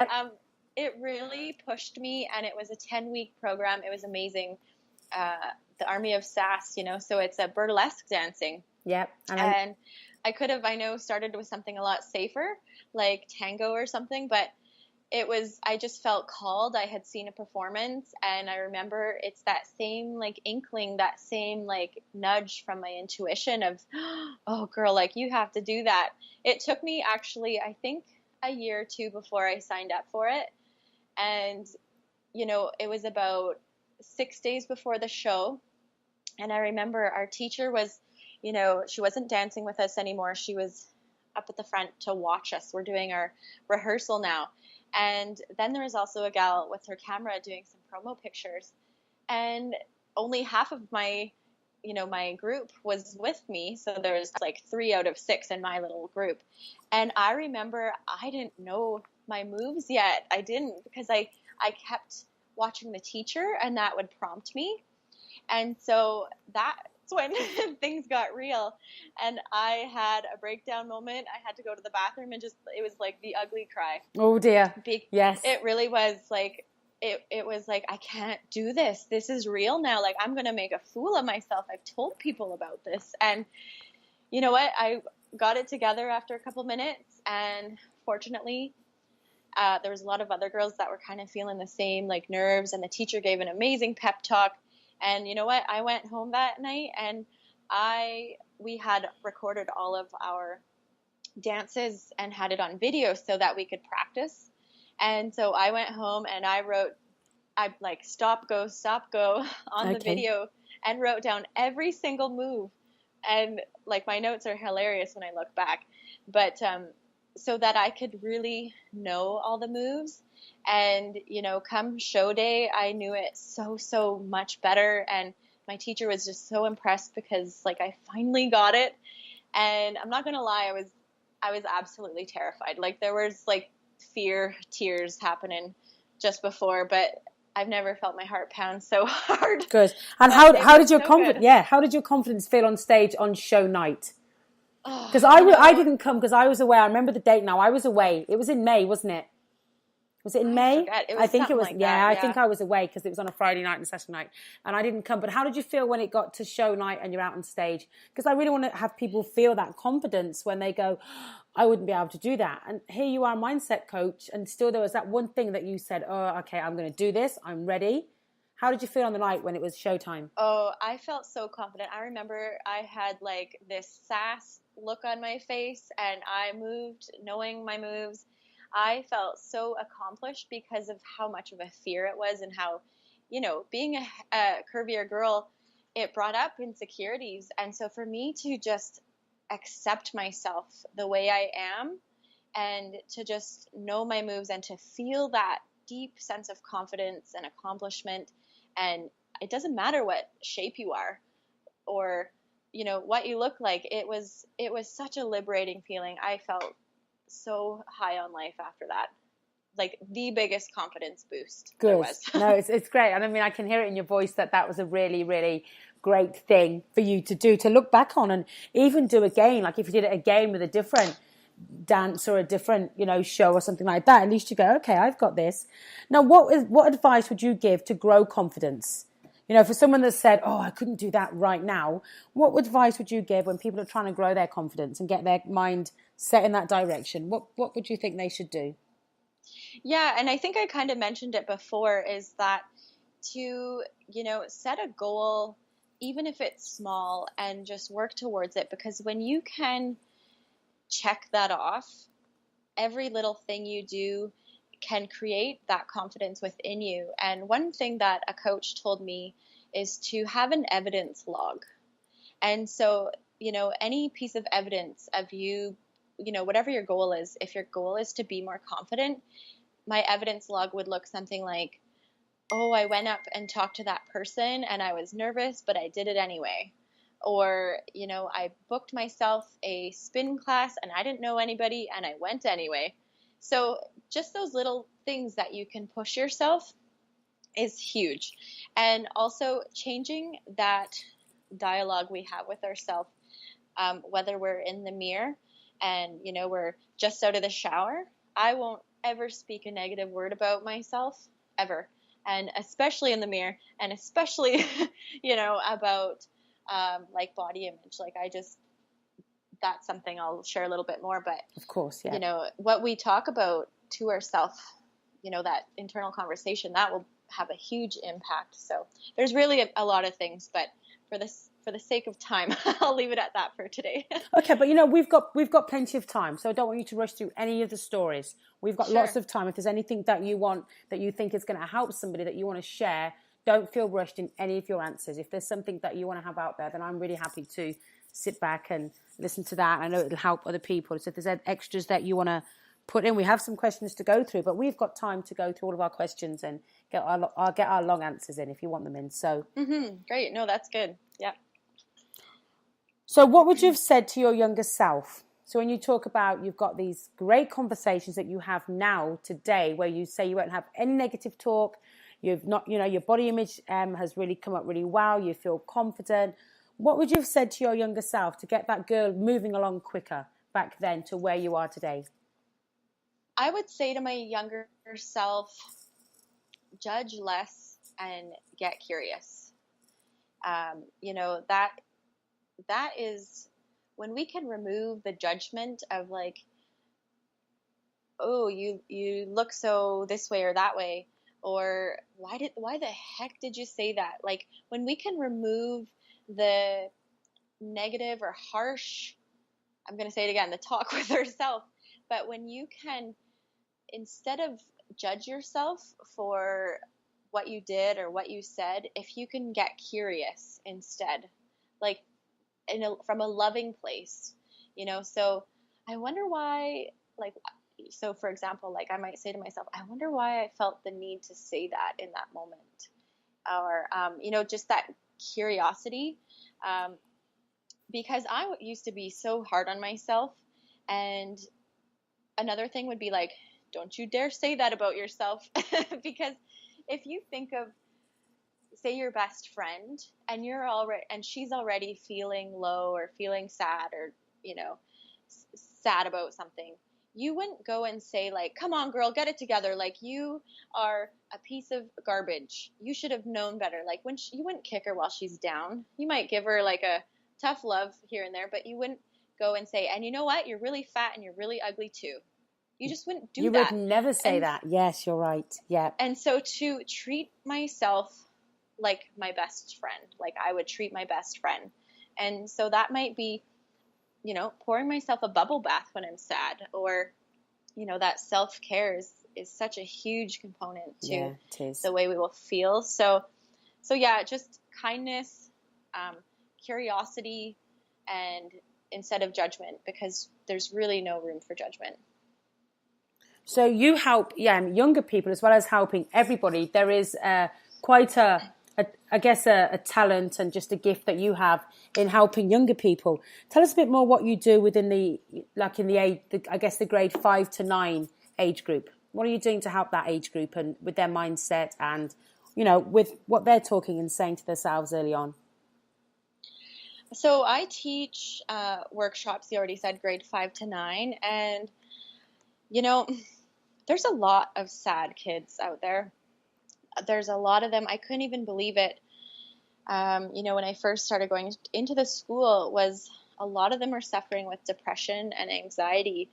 Um, it really pushed me, and it was a 10-week program. It was amazing. Uh, the Army of Sass, so it's a burlesque dancing. Yep. And And I could have, I know, started with something a lot safer, like tango or something, but I just felt called. I had seen a performance, and I remember it's that same like inkling, that same like nudge from my intuition of, oh girl, like you have to do that. It took me actually, I think, a year or two before I signed up for it. And, it was about 6 days before the show. And I remember our teacher was, she wasn't dancing with us anymore. She was up at the front to watch us. We're doing our rehearsal now. And then there was also a gal with her camera doing some promo pictures. And only half of my group was with me. So there was like 3 out of 6 in my little group. And I remember I didn't know my moves yet. I didn't, because I kept watching the teacher, and that would prompt me. And so that's when things got real, and I had a breakdown moment. I had to go to the bathroom, and it was like the ugly cry. oh dear. Yes. It really was like, it was like, I can't do this. This is real now. Like, I'm going to make a fool of myself. I've told people about this. And you know what? I got it together after a couple minutes, and fortunately, there was a lot of other girls that were kind of feeling the same, like nerves, and the teacher gave an amazing pep talk. And you know what? I went home that night, and we had recorded all of our dances and had it on video so that we could practice. And so I went home and I like stop, go on the video, and wrote down every single move. And like, my notes are hilarious when I look back, but so that I could really know all the moves. And, come show day, I knew it so much better. And my teacher was just so impressed, because like, I finally got it. And I'm not going to lie, I was absolutely terrified. Like, there was like fear tears happening just before, but I've never felt my heart pound so hard. Good. And how did your confidence? Yeah, how did your confidence feel on stage on show night? Because I didn't come because I was away. I remember the date now. I was away. It was in May, wasn't it? Was it in May? I think it was. Like yeah, I think I was away because it was on a Friday night and Saturday night, and I didn't come. But how did you feel when it got to show night and you're out on stage? Because I really want to have people feel that confidence when they go, I wouldn't be able to do that. And here you are, mindset coach, and still there was that one thing that you said, oh, okay, I'm going to do this. I'm ready. How did you feel on the night when it was showtime? Oh, I felt so confident. I remember I had like this sass look on my face, and I moved knowing my moves. I felt so accomplished because of how much of a fear it was, and how, being a curvier girl, it brought up insecurities. And so for me to just accept myself the way I am, and to just know my moves, and to feel that deep sense of confidence and accomplishment. And it doesn't matter what shape you are, or, what you look like. It was such a liberating feeling. I felt so high on life after that. Like, the biggest confidence boost there was. No, it's great. And I mean, I can hear it in your voice that was a really, really great thing for you to do, to look back on, and even do again. Like, if you did it again with a different dance or a different, show or something like that, at least you go, okay, I've got this. Now, what advice would you give to grow confidence? For someone that said, oh, I couldn't do that right now, what advice would you give when people are trying to grow their confidence and get their mind set in that direction? What would you think they should do? Yeah, and I think I kind of mentioned it before, is that to, set a goal, even if it's small, and just work towards it. Because when you can check that off, every little thing you do can create that confidence within you. And one thing that a coach told me is to have an evidence log. And so, any piece of evidence of you, whatever your goal is, if your goal is to be more confident, my evidence log would look something like, oh, I went up and talked to that person and I was nervous, but I did it anyway. Or, I booked myself a spin class and I didn't know anybody and I went anyway. So just those little things that you can push yourself is huge. And also changing that dialogue we have with ourselves, whether we're in the mirror and, we're just out of the shower. I won't ever speak a negative word about myself, ever. And especially in the mirror, and especially, about like body image. Like that's something I'll share a little bit more. But, Of course, yeah. What we talk about to ourselves, that internal conversation, that will have a huge impact. So there's really a lot of things, but for the sake of time, I'll leave it at that for today. Okay, but we've got plenty of time, so I don't want you to rush through any of the stories. We've got lots of time. If there's anything that you think is going to help somebody that you want to share, don't feel rushed in any of your answers. If there's something that you want to have out there, then I'm really happy to sit back and listen to that. I know it'll help other people. So if there's extras that you want to put in, we have some questions to go through, but we've got time to go through all of our questions and get our long answers in if you want them in. So Great. No, that's good. Yeah. So what would you have said to your younger self? So when you talk about you've got these great conversations that you have now today where you say you won't have any negative talk, you've not, your body image has really come up really well, you feel confident. What would you have said to your younger self to get that girl moving along quicker back then to where you are today? I would say to my younger self, judge less and get curious. That is when we can remove the judgment of like, oh, you look so this way or that way, or why the heck did you say that? Like when we can remove the negative or harsh, I'm going to say it again, the talk with ourselves, but when you can, instead of judge yourself for what you did or what you said, if you can get curious instead, like from a loving place, so I wonder why, like, so for example, like I might say to myself, I wonder why I felt the need to say that in that moment, or, just that curiosity, because I used to be so hard on myself. And another thing would be like, don't you dare say that about yourself. Because if you think of, say, your best friend and she's already feeling low or feeling sad or, sad about something, you wouldn't go and say like, come on girl, get it together. Like you are a piece of garbage. You should have known better. Like you wouldn't kick her while she's down. You might give her like a tough love here and there, but you wouldn't go and say, and you know what? You're really fat and you're really ugly too. You just wouldn't do that. You would never say that. Yes, you're right. Yeah. And so to treat myself like my best friend, like I would treat my best friend. And so that might be, pouring myself a bubble bath when I'm sad, or, that self-care is such a huge component to the way we will feel. So yeah, just kindness, curiosity, and instead of judgment, because there's really no room for judgment. So you help, younger people as well as helping everybody. There is quite a talent and just a gift that you have in helping younger people. Tell us a bit more what you do within the grade 5 to 9 age group. What are you doing to help that age group and with their mindset and, with what they're talking and saying to themselves early on? So I teach workshops, you already said grade 5 to 9. And, there's a lot of sad kids out there. There's a lot of them. I couldn't even believe it. When I first started going into the school, was a lot of them are suffering with depression and anxiety.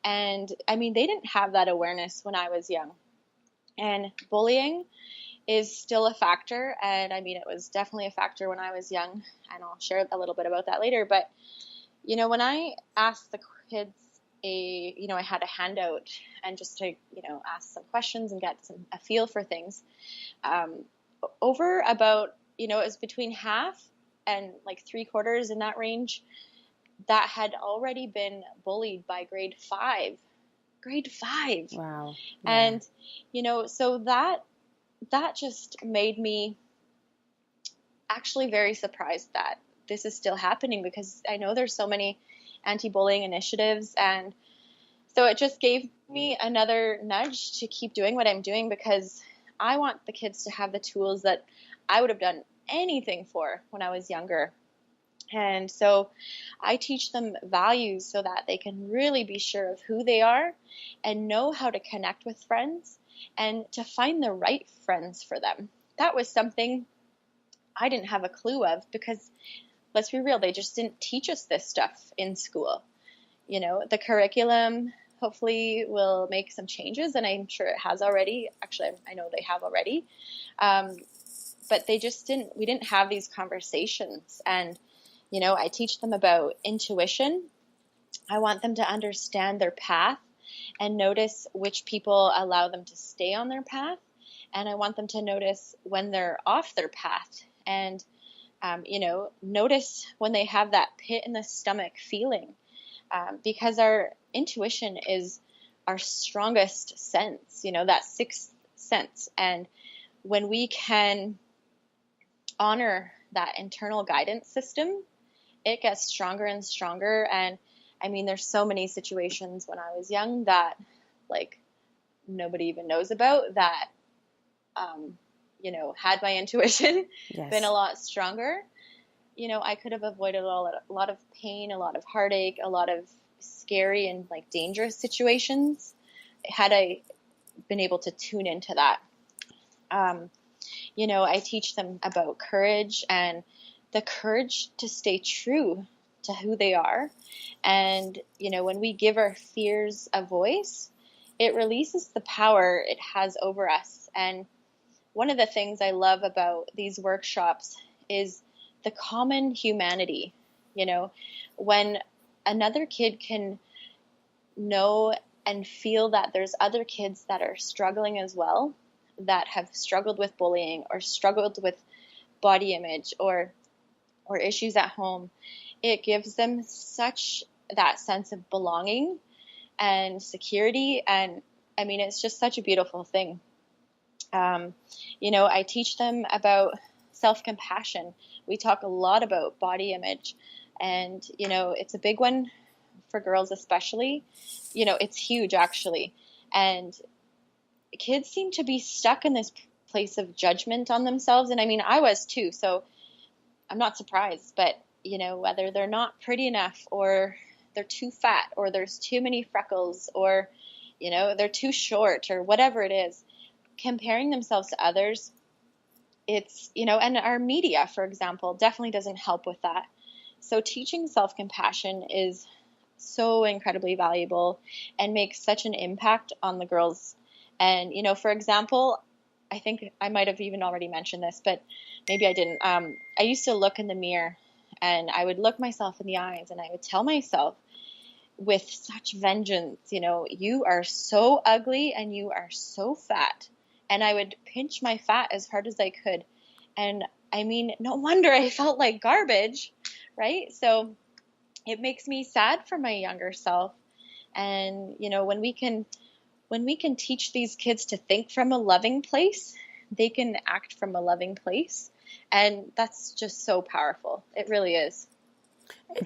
And I mean, they didn't have that awareness when I was young. And bullying is still a factor. And I mean, it was definitely a factor when I was young. And I'll share a little bit about that later. But, when I asked the kids, I had a handout and just to, ask some questions and get a feel for things. Over about, it was between half and like 3/4 in that range that had already been bullied by grade 5. Wow. Yeah. And, so that just made me actually very surprised that this is still happening, because I know there's so many anti-bullying initiatives. And so it just gave me another nudge to keep doing what I'm doing, because I want the kids to have the tools that I would have done anything for when I was younger. And so I teach them values so that they can really be sure of who they are and know how to connect with friends and to find the right friends for them. That was something I didn't have a clue of because, let's be real, they just didn't teach us this stuff in school. You know, the curriculum hopefully will make some changes, and I'm sure it has already. Actually, I know they have already. But we didn't have these conversations. And, you know, I teach them about intuition. I want them to understand their path and notice which people allow them to stay on their path. And I want them to notice when they're off their path and, you know, notice when they have that pit in the stomach feeling. Because our intuition is our strongest sense, you know, that sixth sense. And when we can honor that internal guidance system, it gets stronger and stronger. And I mean, there's so many situations when I was young that like nobody even knows about that, you know, had my intuition been a lot stronger, you know, I could have avoided a lot of pain, a lot of heartache, a lot of scary and like dangerous situations had I been able to tune into that. You know, I teach them about courage and the courage to stay true to who they are. And, you know, when we give our fears a voice, it releases the power it has over us. And one of the things I love about these workshops is the common humanity. You know, when another kid can know and feel that there's other kids that are struggling as well, that have struggled with bullying or struggled with body image or issues at home, it gives them such that sense of belonging and security. And I mean, it's just such a beautiful thing. You know, I teach them about self-compassion. We talk a lot about body image, and, you know, it's a big one for girls especially. You know, it's huge actually. And kids seem to be stuck in this place of judgment on themselves. And I mean, I was too, so I'm not surprised. But, you know, whether they're not pretty enough or they're too fat or there's too many freckles or, you know, they're too short or whatever it is, comparing themselves to others, it's, you know, and our media, for example, definitely doesn't help with that. So teaching self-compassion is so incredibly valuable and makes such an impact on the girls. And, you know, for example, I think I might have even already mentioned this, but maybe I didn't. I used to look in the mirror and I would look myself in the eyes and I would tell myself with such vengeance, you know, you are so ugly and you are so fat. And I would pinch my fat as hard as I could. And I mean, no wonder I felt like garbage, right? So it makes me sad for my younger self. And, you know, when we can teach these kids to think from a loving place, they can act from a loving place. And that's just so powerful. It really is.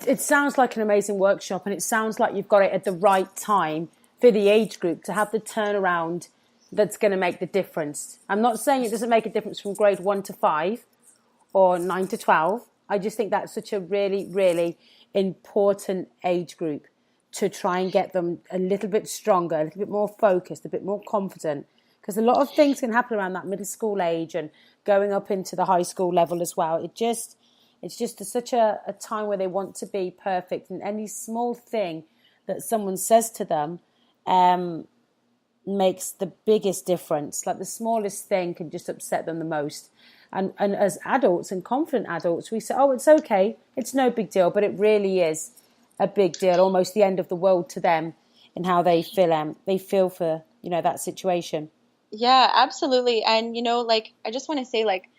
It sounds like an amazing workshop, and it sounds like you've got it at the right time for the age group to have the turnaround that's going to make the difference. I'm not saying it doesn't make a difference from grade 1 to 5 or 9 to 12. I just think that's such a really, really important age group to try and get them a little bit stronger, a little bit more focused, a bit more confident. Because a lot of things can happen around that middle school age and going up into the high school level as well. It's just such a time where they want to be perfect. And any small thing that someone says to them makes the biggest difference. Like the smallest thing can just upset them the most. And as adults and confident adults, we say, oh, it's okay. It's no big deal. But it really is a big deal, almost the end of the world to them in how they feel for, you know, that situation. Yeah, absolutely. And, you know, like, I just want to say, like,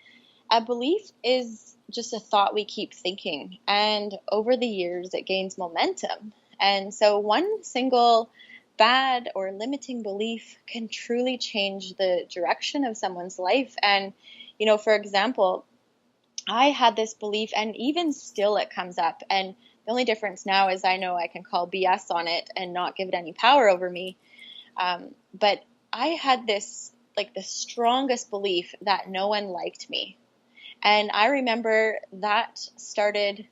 a belief is just a thought we keep thinking. And over the years, it gains momentum. And so one single bad or limiting belief can truly change the direction of someone's life. And, you know, for example, I had this belief, and even still it comes up. And the only difference now is I know I can call BS on it and not give it any power over me. But I had this, like, the strongest belief that no one liked me. And I remember that started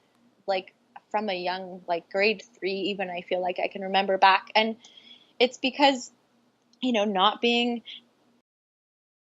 like from a young, like grade 3 even, I feel like I can remember back. And it's because, not being